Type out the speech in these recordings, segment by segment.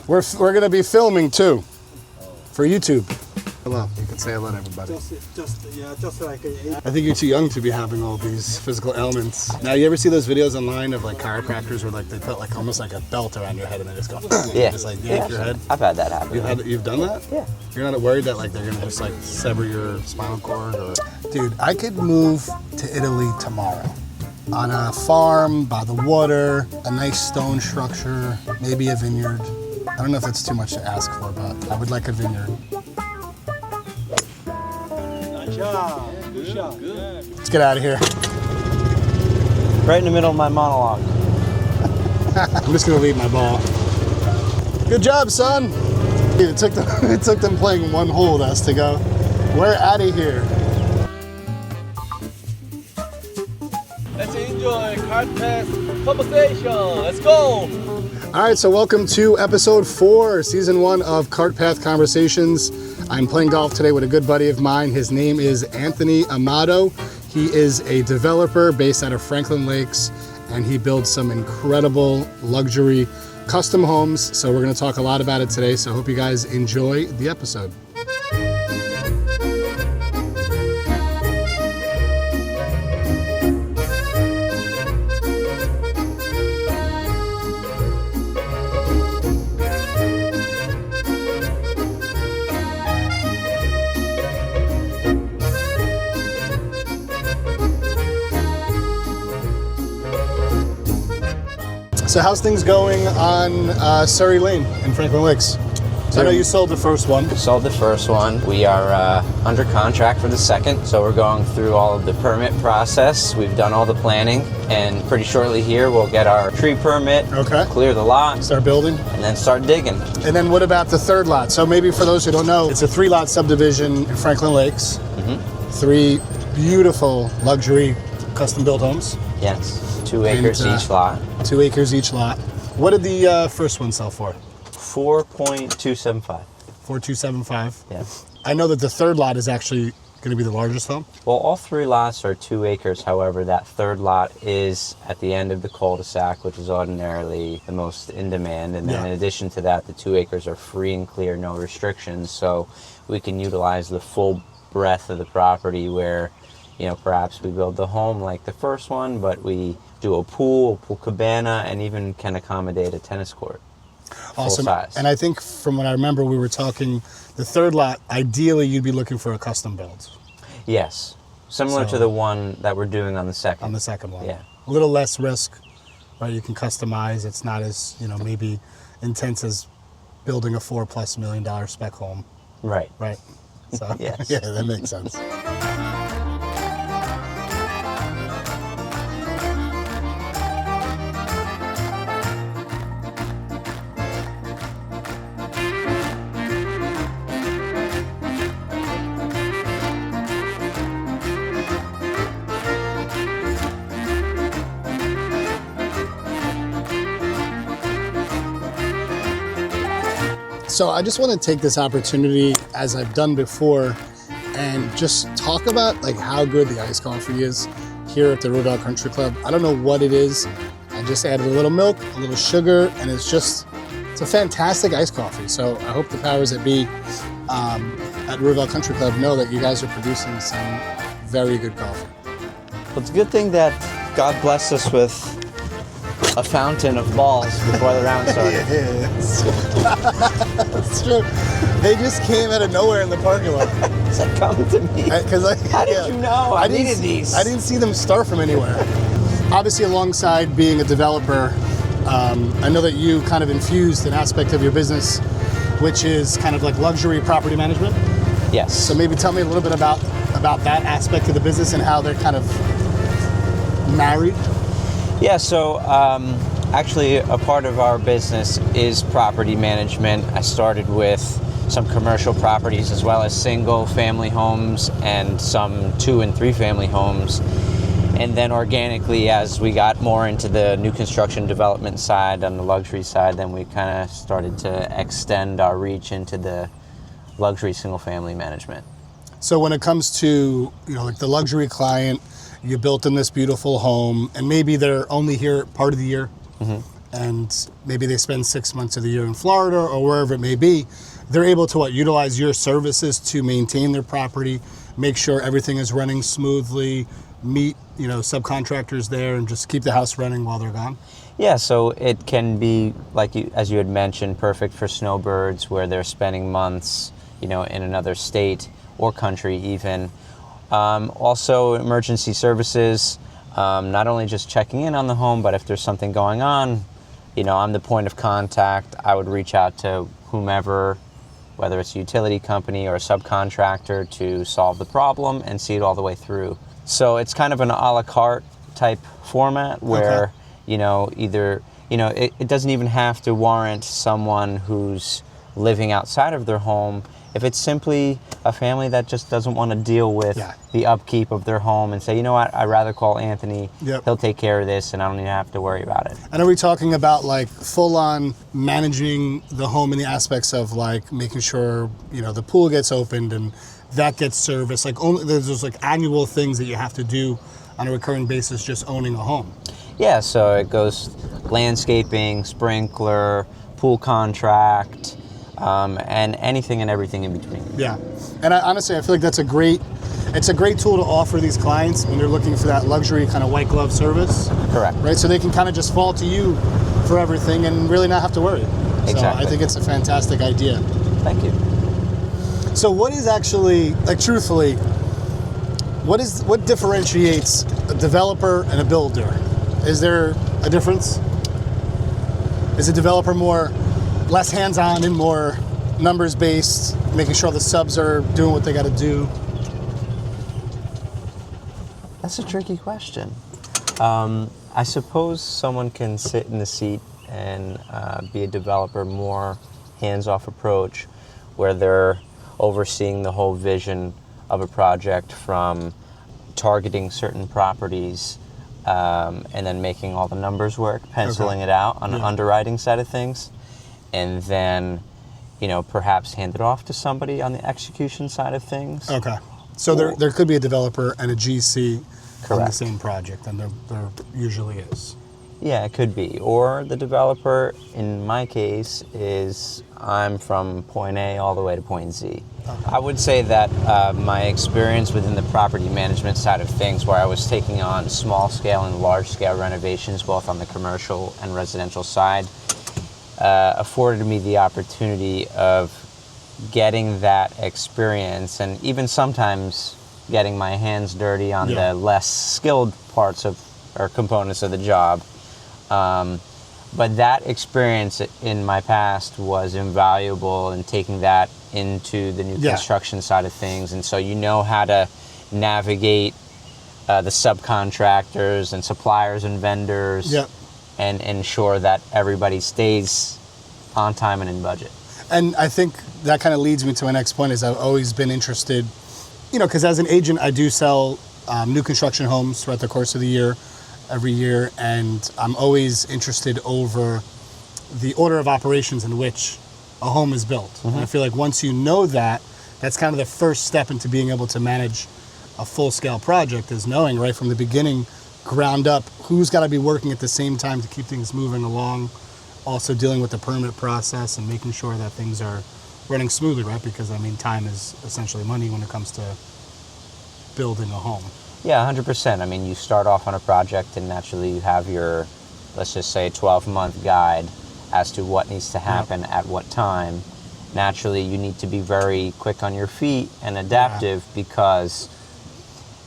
We're gonna be filming too, for YouTube. Hello, you can say hello to everybody. Just like I think you're too young to be having all these physical ailments. Now, you ever see those videos online of like chiropractors where like they put like almost like a belt around your head and they just go, Yeah. just like yank your head? I've had that happen. You've done that? Yeah. You're not worried that like they're gonna just like sever your spinal cord? Or... Dude, I could move to Italy tomorrow. On a farm, by the water, a nice stone structure, maybe a vineyard. I don't know if that's too much to ask for, but I would like a vineyard. good shot. Let's get out of here. Right in the middle of my monologue. I'm just gonna leave my ball. Good job, son. It took them playing one hole with us to go, we're out of here. Let's enjoy Cart Path conversation. Let's go. All right, so welcome to episode 4, season 1 of Cart Path Conversations. I'm playing golf today with a good buddy of mine. His name is Anthony Amato. He is a developer based out of Franklin Lakes, and he builds some incredible luxury custom homes. So we're going to talk a lot about it today. So I hope you guys enjoy the episode. So how's things going on Surrey Lane in Franklin Lakes? So I know you sold the first one. Sold the first one. We are under contract for the second, so we're going through all of the permit process. We've done all the planning, and pretty shortly here we'll get our tree permit, Okay. clear the lot, Start building. and then start digging. And then what about the third lot? So maybe for those who don't know, it's a 3-lot subdivision in Franklin Lakes. 3 beautiful luxury custom built homes. Yes, 2 acres each lot. 2 acres each lot. What did the first one sell for? 4.275. 4,275. Yes. I know that the third lot is actually going to be the largest home. Well, all 3 lots are 2 acres. However, that third lot is at the end of the cul-de-sac, which is ordinarily the most in demand. And then in addition to that, the 2 acres are free and clear, no restrictions. So we can utilize the full breadth of the property where, you know, perhaps we build the home like the first one, but we do a pool cabana, and even can accommodate a tennis court. Awesome. Full size. And I think from what I remember, we were talking, the third lot, ideally you'd be looking for a custom build. Yes. Similar to the one that we're doing on the second. On the second one. Yeah. A little less risk, right? You can customize. It's not as, maybe intense as building a $4+ million spec home. Right. Right. So Yes. Yeah, that makes sense. So I just want to take this opportunity, as I've done before, and just talk about like how good the iced coffee is here at the Roosevelt Country Club. I don't know what it is. I just added a little milk, a little sugar, and it's a fantastic iced coffee. So I hope the powers that be at Roosevelt Country Club know that you guys are producing some very good coffee. Well, it's a good thing that God blessed us with a fountain of balls before the round started. Yes. That's true. They just came out of nowhere in the parking lot. It's like, come to me. How did you know I needed these? I didn't see them start from anywhere. Obviously, alongside being a developer, I know that you kind of infused an aspect of your business, which is kind of like luxury property management. Yes. So maybe tell me a little bit about that aspect of the business and how they're kind of married. Yeah, so actually a part of our business is property management. I started with some commercial properties as well as single family homes and some 2 and 3 family homes. And then organically, as we got more into the new construction development side, on the luxury side, then we kind of started to extend our reach into the luxury single family management. So when it comes to, like the luxury client, you built them this beautiful home, and maybe they're only here part of the year, and maybe they spend 6 months of the year in Florida or wherever it may be, they're able to utilize your services to maintain their property, make sure everything is running smoothly, meet subcontractors there, and just keep the house running while they're gone? Yeah, so it can be, as you had mentioned, perfect for snowbirds where they're spending months, in another state or country even. Also, emergency services, not only just checking in on the home, but if there's something going on, I'm the point of contact. I would reach out to whomever, whether it's a utility company or a subcontractor, to solve the problem and see it all the way through. So it's kind of an a la carte type format where, it doesn't even have to warrant someone who's living outside of their home. If it's simply a family that just doesn't want to deal with the upkeep of their home and say, you know what, I'd rather call Anthony, he'll take care of this and I don't even have to worry about it. And are we talking about full on managing the home in the aspects of making sure, the pool gets opened and that gets serviced? There's those annual things that you have to do on a recurring basis just owning a home. Yeah, so it goes landscaping, sprinkler, pool contract, and anything and everything in between. Yeah, and honestly, I feel like it's a great tool to offer these clients when they're looking for that luxury kind of white glove service. Correct. Right, so they can kind of just fall to you for everything and really not have to worry. Exactly. So I think it's a fantastic idea. Thank you. So what is actually, truthfully, what differentiates a developer and a builder? Is there a difference? Is a developer less hands-on and more numbers-based, making sure the subs are doing what they got to do? That's a tricky question. I suppose someone can sit in the seat and be a developer, more hands-off approach, where they're overseeing the whole vision of a project from targeting certain properties and then making all the numbers work, penciling it out on the underwriting side of things, and then, perhaps hand it off to somebody on the execution side of things. Okay. So there could be a developer and a GC on the Correct. same project, and there usually is. Yeah, it could be. Or the developer, in my case, I'm from point A all the way to point Z. Okay. I would say that my experience within the property management side of things, where I was taking on small scale and large scale renovations, both on the commercial and residential side, afforded me the opportunity of getting that experience and even sometimes getting my hands dirty on the less skilled parts of or components of the job. But that experience in my past was invaluable in taking that into the new construction side of things. And so how to navigate the subcontractors and suppliers and vendors and ensure that everybody stays on time and in budget. And I think that kind of leads me to my next point. Is I've always been interested, because as an agent, I do sell new construction homes throughout the course of the year, every year, and I'm always interested over the order of operations in which a home is built. Mm-hmm. And I feel like once you know that, that's kind of the first step into being able to manage a full-scale project, is knowing right from the beginning, ground up, who's got to be working at the same time to keep things moving along, also dealing with the permit process and making sure that things are running smoothly, right? Because, time is essentially money when it comes to building a home. Yeah, 100%. You start off on a project and naturally you have your, let's just say, 12-month guide as to what needs to happen at what time. Naturally, you need to be very quick on your feet and adaptive because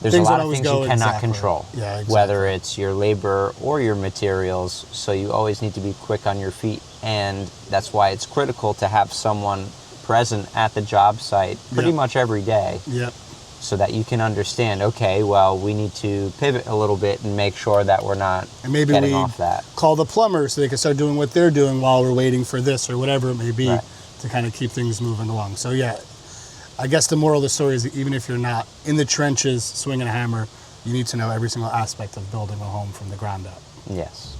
there's a lot of things you cannot control, whether it's your labor or your materials. So you always need to be quick on your feet. And that's why it's critical to have someone present at the job site pretty much every day. So that you can understand, okay, well, we need to pivot a little bit and make sure that we're not getting off that. Call the plumber so they can start doing what they're doing while we're waiting for this or whatever it may be to kind of keep things moving along. So I guess the moral of the story is that even if you're not in the trenches swinging a hammer, you need to know every single aspect of building a home from the ground up. Yes.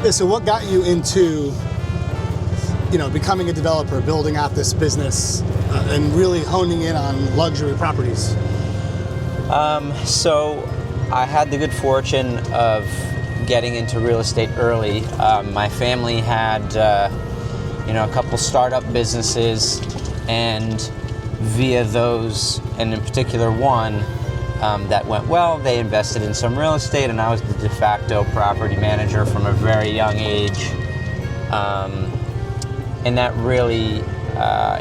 Yeah, so what got you into, becoming a developer, building out this business, and really honing in on luxury properties? So I had the good fortune of getting into real estate early. My family had, a couple startup businesses, and via those, and in particular one that went well, they invested in some real estate, and I was the de facto property manager from a very young age. And that really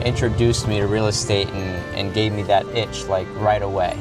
introduced me to real estate and gave me that itch like right away.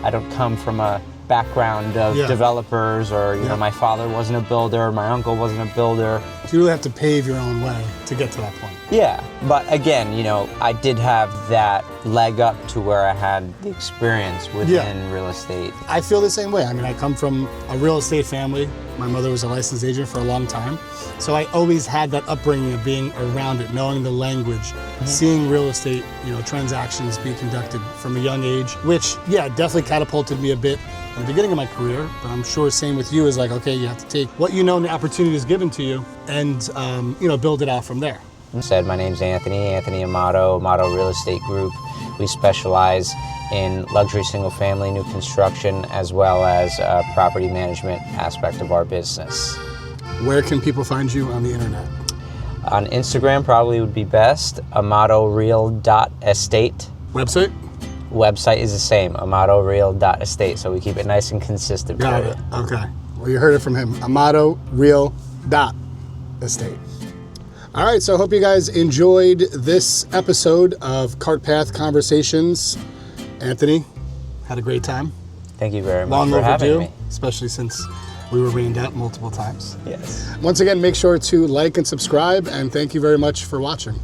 I don't come from a background of developers, or my father wasn't a builder, my uncle wasn't a builder. So you really have to pave your own way to get to that point. Yeah, but again, I did have that leg up to where I had the experience within real estate. I feel the same way. I mean, I come from a real estate family. My mother was a licensed agent for a long time. So I always had that upbringing of being around it, knowing the language, seeing real estate, transactions be conducted from a young age, which, definitely catapulted me a bit in the beginning of my career. But I'm sure same with you is like, okay, you have to take what and the opportunity is given to you and, build it out from there. My name's Anthony Amato, Amato Real Estate Group. We specialize in luxury single-family new construction as well as property management aspect of our business. Where can people find you on the internet? On Instagram probably would be best, amatoreal.estate. Website? Website is the same, amatoreal.estate, so we keep it nice and consistent. Got it. Okay. Well, you heard it from him, amatoreal.estate. All right, so I hope you guys enjoyed this episode of Cart Path Conversations. Anthony, had a great time. Thank you very much for having me. Especially since we were rained out multiple times. Yes. Once again, make sure to like and subscribe, and thank you very much for watching.